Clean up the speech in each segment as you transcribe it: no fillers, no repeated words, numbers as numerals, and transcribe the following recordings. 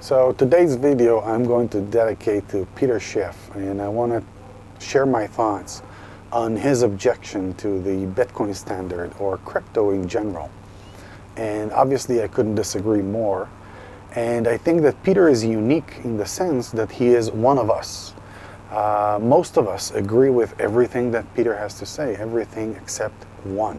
So today's video I'm going to dedicate to Peter Schiff, and I want to share my thoughts on his objection to the Bitcoin standard or crypto in general. And obviously I couldn't disagree more. And I think that Peter is unique in the sense that he is one of us. Most of us agree with everything that Peter has to say, everything except one.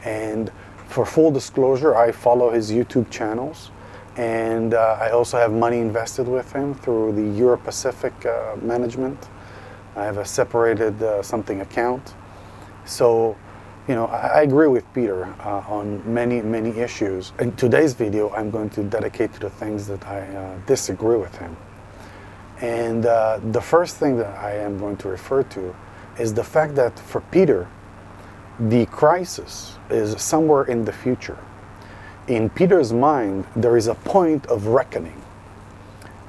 And for full disclosure, I follow his YouTube channels, and I also have money invested with him through the Euro-Pacific management. I have a separated something account. So, you know, I agree with Peter on many issues. In today's video, I'm going to dedicate to the things that I disagree with him. And the first thing that I am going to refer to is the fact that for Peter, the crisis is somewhere in the future. In Peter's mind, there is a point of reckoning.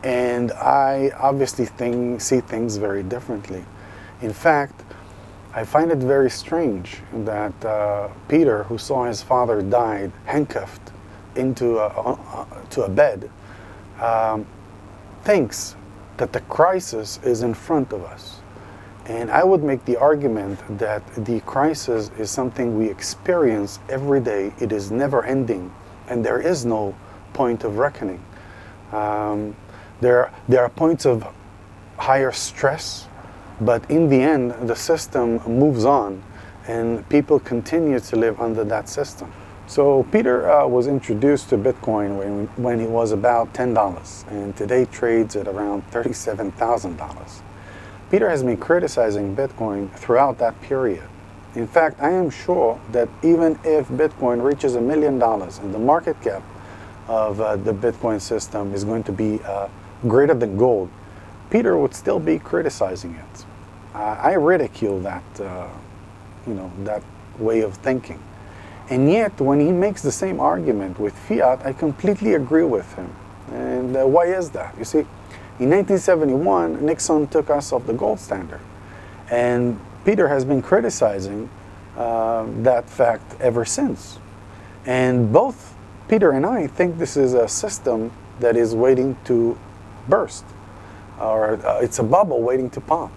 And I obviously see things very differently. In fact, I find it very strange that Peter, who saw his father died handcuffed into to a bed, thinks that the crisis is in front of us. And I would make the argument that the crisis is something we experience every day. It is never ending, and there is no point of reckoning. There are points of higher stress, but in the end, the system moves on, and people continue to live under that system. So Peter was introduced to Bitcoin when it was about $10, and today trades at around $37,000. Peter has been criticizing Bitcoin throughout that period. In fact, I am sure that even if Bitcoin reaches $1 million and the market cap of the Bitcoin system is going to be greater than gold, Peter would still be criticizing it. I ridicule that, that way of thinking. And yet, when he makes the same argument with fiat, I completely agree with him. And why is that? You see, in 1971, Nixon took us off the gold standard. And Peter has been criticizing that fact ever since. And both Peter and I think this is a system that is waiting to burst, or it's a bubble waiting to pop.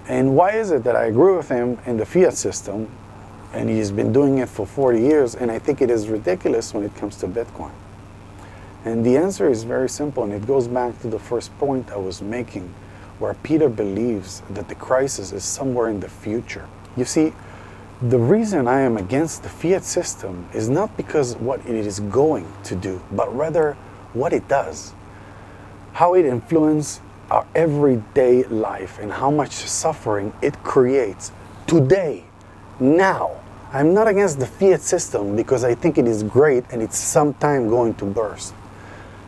And why is it that I agree with him in the fiat system, and he's been doing it for 40 years, and I think it is ridiculous when it comes to Bitcoin? And the answer is very simple, and it goes back to the first point I was making, where Peter believes that the crisis is somewhere in the future. You see, the reason I am against the fiat system is not because what it is going to do, but rather what it does, how it influences our everyday life, and how much suffering it creates today, now. I'm not against the fiat system because I think it is great and it's sometime going to burst.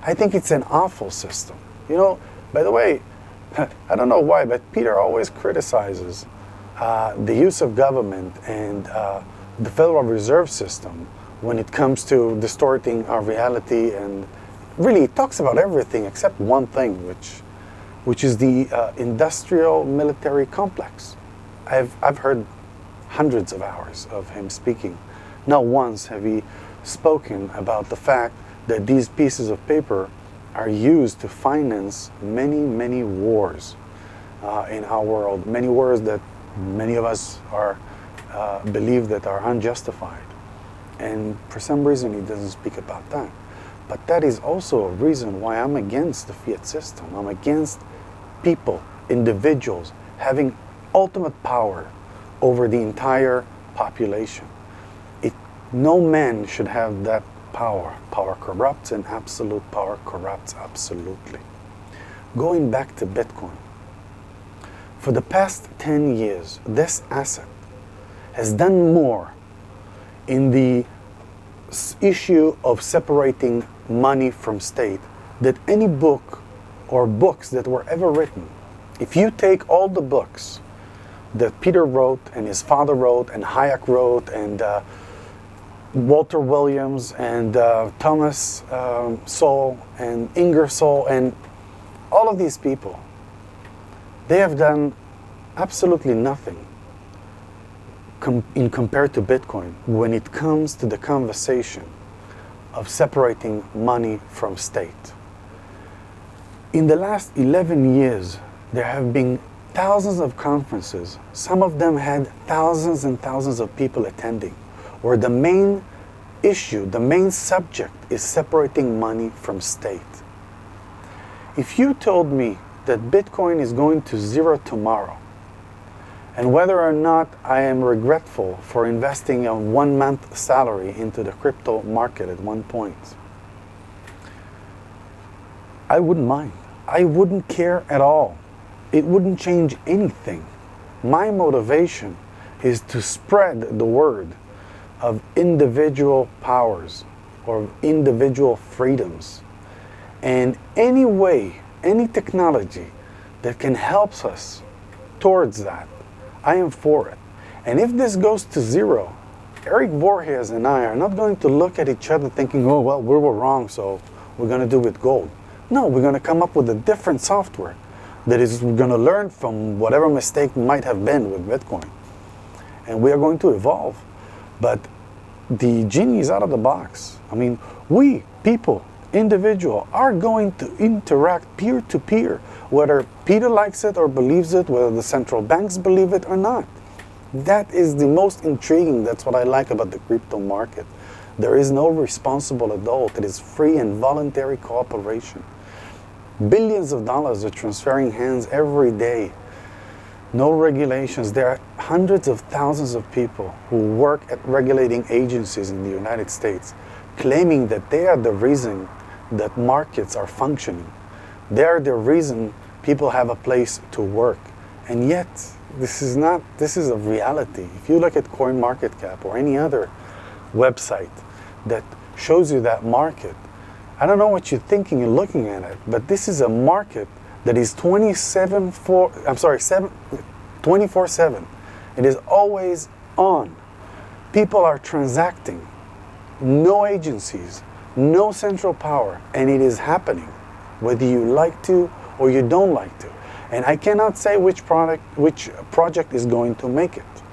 I think it's an awful system. You know, by the way, I don't know why, but Peter always criticizes the use of government and the Federal Reserve System when it comes to distorting our reality, and really talks about everything except one thing, which is the industrial military complex. I've heard hundreds of hours of him speaking. Not once have he spoken about the fact that these pieces of paper are used to finance many wars in our world. Many wars that many of us believe that are unjustified. And for some reason he doesn't speak about that. But that is also a reason why I'm against the fiat system. I'm against people, individuals, having ultimate power over the entire population. No man should have that power. Power corrupts, and absolute power corrupts absolutely. Going back to Bitcoin, for the past 10 years, this asset has done more in the issue of separating money from state than any book or books that were ever written. If you take all the books that Peter wrote, and his father wrote, and Hayek wrote, and Walter Williams, and Thomas Sowell, and Ingersoll, and all of these people, they have done absolutely nothing compared to Bitcoin when it comes to the conversation of separating money from state. In the last 11 years, there have been thousands of conferences. Some of them had thousands and thousands of people attending, where the main issue, the main subject is separating money from state. If you told me that Bitcoin is going to zero tomorrow, and whether or not I am regretful for investing a 1 month salary into the crypto market at one point, I wouldn't mind. I wouldn't care at all. It wouldn't change anything. My motivation is to spread the word of individual powers or individual freedoms. And any way, any technology that can help us towards that, I am for it. And if this goes to zero, Eric Voorhees and I are not going to look at each other thinking, oh, well, we were wrong, so we're going to do with gold. No, we're going to come up with a different software that is going to learn from whatever mistake might have been with Bitcoin. And we are going to evolve. But the genie is out of the box. I mean, we, people, individual, are going to interact peer-to-peer, whether Peter likes it or believes it, whether the central banks believe it or not. That is the most intriguing. That's what I like about the crypto market. There is no responsible adult. It is free and voluntary cooperation. Billions of dollars are transferring hands every day. No regulations. There are hundreds of thousands of people who work at regulating agencies in the United States, claiming that they are the reason that markets are functioning. They are the reason people have a place to work. And yet, this is a reality. If you look at CoinMarketCap or any other website that shows you that market, I don't know what you're thinking and looking at it, but this is a market that is 24/7. It is always on. People are transacting. No agencies, no central power, and it is happening, whether you like to or you don't like to. And I cannot say which project is going to make it.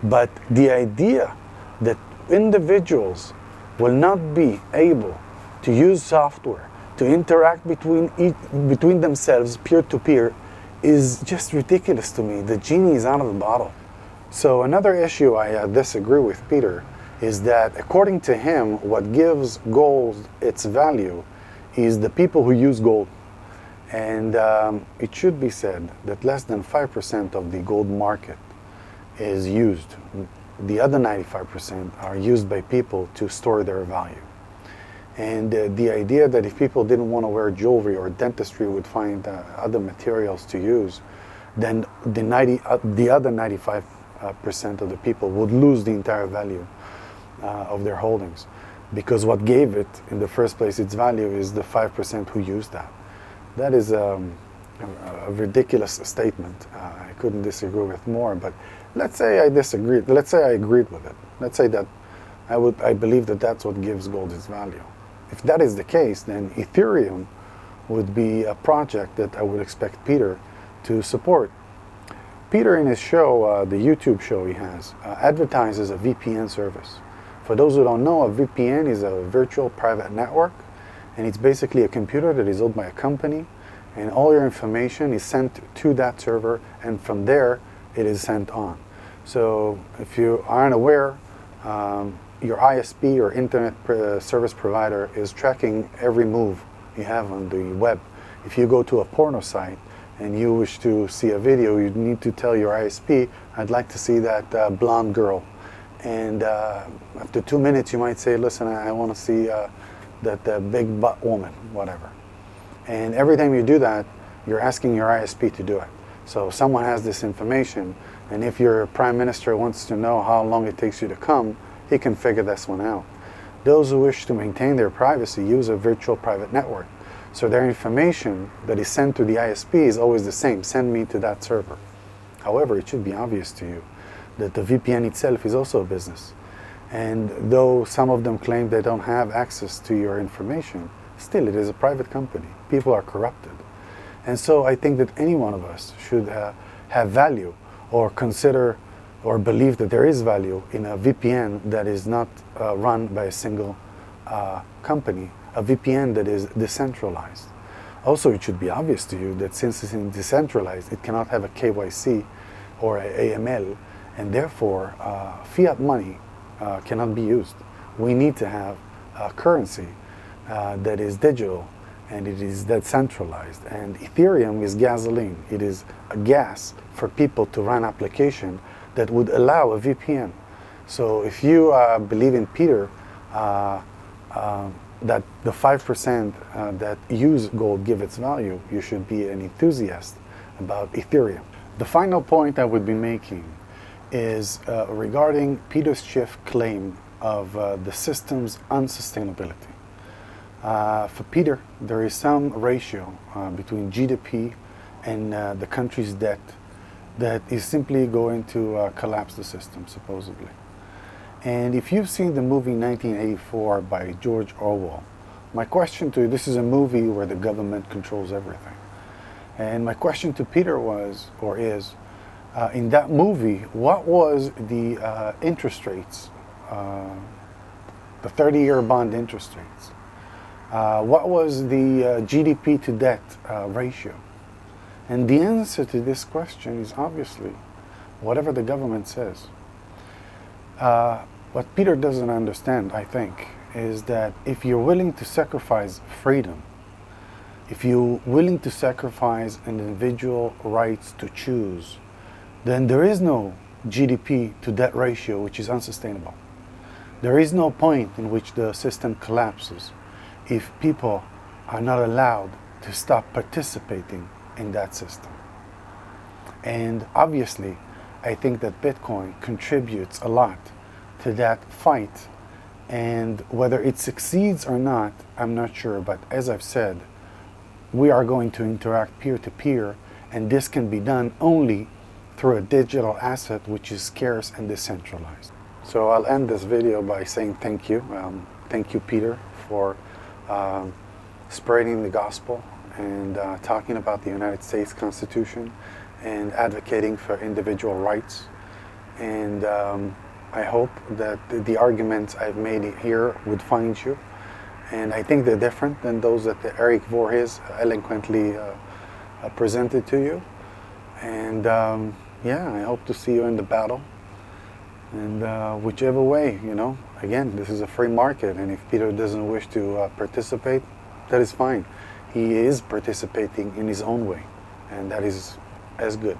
But the idea that individuals will not be able to use software to interact between themselves peer-to-peer is just ridiculous to me. The genie is out of the bottle. So another issue I disagree with Peter is that, according to him, what gives gold its value is the people who use gold. And it should be said that less than 5% of the gold market is used. The other 95% are used by people to store their value. And the idea that if people didn't want to wear jewelry or dentistry would find other materials to use, then the other 95% of the people would lose the entire value of their holdings. Because what gave it, in the first place, its value is the 5% who used that. That is a ridiculous statement. I couldn't disagree with more, but let's say I disagreed. Let's say I agreed with it. Let's say that I believe that that's what gives gold its value. If that is the case, then Ethereum would be a project that I would expect Peter to support. Peter, in his show, the YouTube show he has, advertises a VPN service. For those who don't know, a VPN is a virtual private network, and it's basically a computer that is owned by a company, and all your information is sent to that server, and from there it is sent on. So if you aren't aware, your ISP or internet service provider is tracking every move you have on the web. If you go to a porno site and you wish to see a video, you need to tell your ISP, I'd like to see that blonde girl. And after 2 minutes you might say, listen, I want to see that big butt woman, whatever. And every time you do that, you're asking your ISP to do it. So someone has this information, and if your prime minister wants to know how long it takes you to come, he can figure this one out. Those who wish to maintain their privacy use a virtual private network. So their information that is sent to the ISP is always the same. Send me to that server. However, it should be obvious to you that the VPN itself is also a business. And though some of them claim they don't have access to your information, still it is a private company. People are corrupted. And so I think that any one of us should have value or consider or believe that there is value in a VPN that is not run by a single company, a VPN that is decentralized. Also, it should be obvious to you that since it's decentralized, it cannot have a KYC or a AML, and therefore fiat money cannot be used. We need to have a currency that is digital and it is decentralized. And Ethereum is gasoline. It is a gas for people to run application that would allow a VPN. So if you believe in Peter, that the 5% that use gold give its value, you should be an enthusiast about Ethereum. The final point I would be making is regarding Peter Schiff's claim of the system's unsustainability. For Peter, there is some ratio between GDP and the country's debt that is simply going to collapse the system, supposedly. And if you've seen the movie 1984 by George Orwell, my question to you, this is a movie where the government controls everything. And my question to Peter was, or is, in that movie, what was the interest rates, the 30-year bond interest rates? What was the GDP to debt ratio? And the answer to this question is obviously whatever the government says. What Peter doesn't understand, I think, is that if you're willing to sacrifice freedom, if you're willing to sacrifice individual rights to choose, then there is no GDP to debt ratio which is unsustainable. There is no point in which the system collapses if people are not allowed to stop participating in that system. And obviously, I think that Bitcoin contributes a lot to that fight, and whether it succeeds or not, I'm not sure, but as I've said, we are going to interact peer-to-peer, and this can be done only through a digital asset which is scarce and decentralized. So I'll end this video by saying thank you. Thank you, Peter, for spreading the gospel and talking about the United States Constitution and advocating for individual rights. And I hope that the arguments I've made here would find you. And I think they're different than those that Eric Voorhees eloquently presented to you. And yeah, I hope to see you in the battle. And whichever way, you know, again, this is a free market. And if Peter doesn't wish to participate, that is fine. He is participating in his own way. And that is as good.